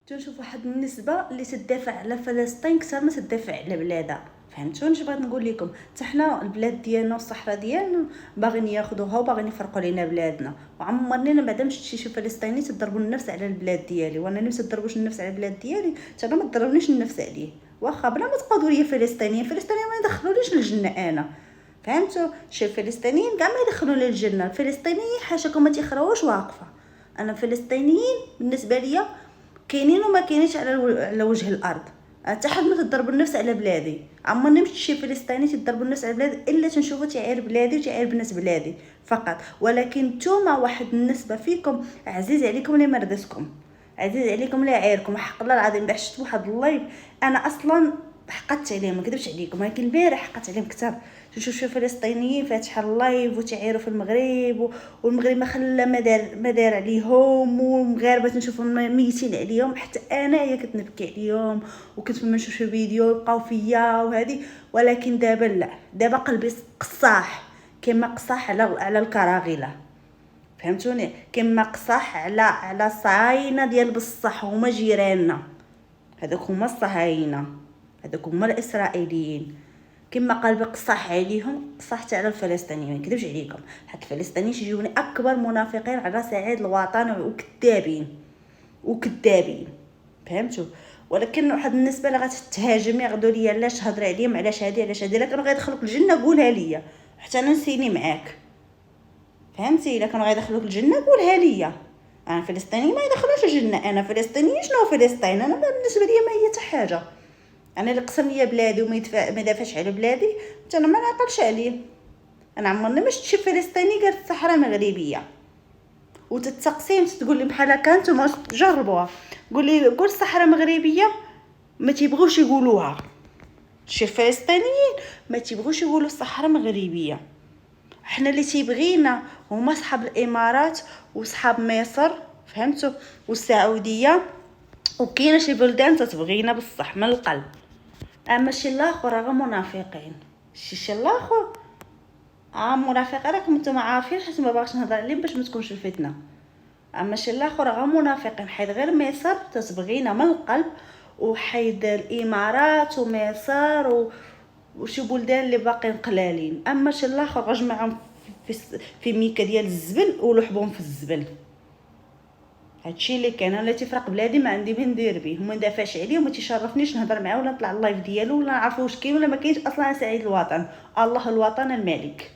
تنشوف واحد النسبه اللي تدافع على فلسطين كثر ما تدافع على بلادها. فهمتوني اش بغيت نقول لكم؟ حتى حنا البلاد ديالنا والصحراء ديالنا باغيين ياخذوها وباغيين يفرقوا لينا بلادنا. وعمرني انا بعدا مشيت شي فلسطيني تضربوا النفس على البلاد ديالي، وانا اللي ما تضربوش النفس على البلاد ديالي حتى انا ما تضربنيش النفس عليه. واخا بلا ما تقولوا لي فلسطينيين ما يدخلوليش للجنه انا. فهمتوا؟ شي فلسطينيين كاع ما يدخلوا للجنه. الفلسطينيين حاشاكم ما تيخراوش واقفه. انا فلسطينيين بالنسبه ليا كاينين وما كاينينش على وجه الارض. حتى حد ما تضرب النفس على بلادي. عمرني مشيت شي فلسطيني تضرب النفس على بلادي الا تنشوفو تعير بلادي وتعير بنات بلادي فقط. ولكن نتوما واحد النسبه فيكم عزيز عليكم اللي مرضتكم، عزيز عليكم اللي عايركم. حق الله العظيم بعد شفت واحد اللايف انا اصلا حقدت عليهم، ما كذبش عليكم، ولكن البارح حقدت عليهم كثر. تشوف شي فلسطينيين فاتحه اللايف وتعيروا في المغرب والمغرب ما خلى ما دار عليهم، والمغاربه تنشوفهم ميتين عليهم. حتى انايا كنت نبكي عليهم وكنت نشوف شي فيديو يبقاو فيا وهذه. ولكن دابا لا، دابا قلبي قصاح كما قصاح على الكراغيله. فهمتوني؟ كما قصاح على الصهاينه ديال بصح هما جيراننا. هذوك هما الصهاينه، هذوك هما الاسرائيليين. كما قلبي قصاح عليهم قصحت على الفلسطينيين. ما نكذبش عليكم، حتى الفلسطينيين يجوني اكبر منافقين على سعيد الوطن وكذابين. فهمتوا؟ ولكن واحد النسبه اللي غتتهاجم ياخذوا ليا علاش تهضري عليهم، علاش هادي علاش هادي. الا كانوا غيدخلوك الجنه قولها ليا حتى انا نسيني معاك. فهمتي؟ الا كانوا غيدخلوك الجنه قولها ليا. انا فلسطيني ما يدخلوش الجنه. انا فلسطيني شنو فلسطين؟ انا بالنسبه ليا ما هي حتى حاجه. انا اللي قسم ليا بلادي وما يدافعش على بلادي حتى انا ما نعقلش عليه. انا عمرني ما شفت شي فلسطيني قال الصحراء مغربيه وتتقسيم تقول لي بحال هكا. نتوما جربوها، قول الصحراء مغربيه، ما تيبغوش يقولوها. شي فلسطينيين ما تيبغوش يقولوا الصحراء مغربيه. احنا اللي تيبغينا هما صحاب الامارات وصحاب مصر، فهمتوا، والسعوديه، وكاينه شي بلدان تتبغينا بصح من القلب. اما شي الاخر راه منافقين. شي الاخر منافقين، راكم نتوما عارفين، حيت ما باغاش نهضر عليهم باش ما تكونش الفتنه. اما شي الاخر راه منافقين، حيت غير مصر تتبغينا من القلب، وحيد الامارات ومصر وشي بلدان اللي باقيين قلالين. اما شي الاخر غجمعهم في ميكه ديال الزبل ولحبهم في الزبل. هادشي اللي كان. انا تيفرق بلادي ما عندي ما ندير به وما ندافعش عليه وما تيشرفنيش نهضر معاه ولا نطلع اللايف ديالو ولا نعرفوا واش كاين ولا ما كاينش. اصلا سعيد الوطن، الله الوطن الملك.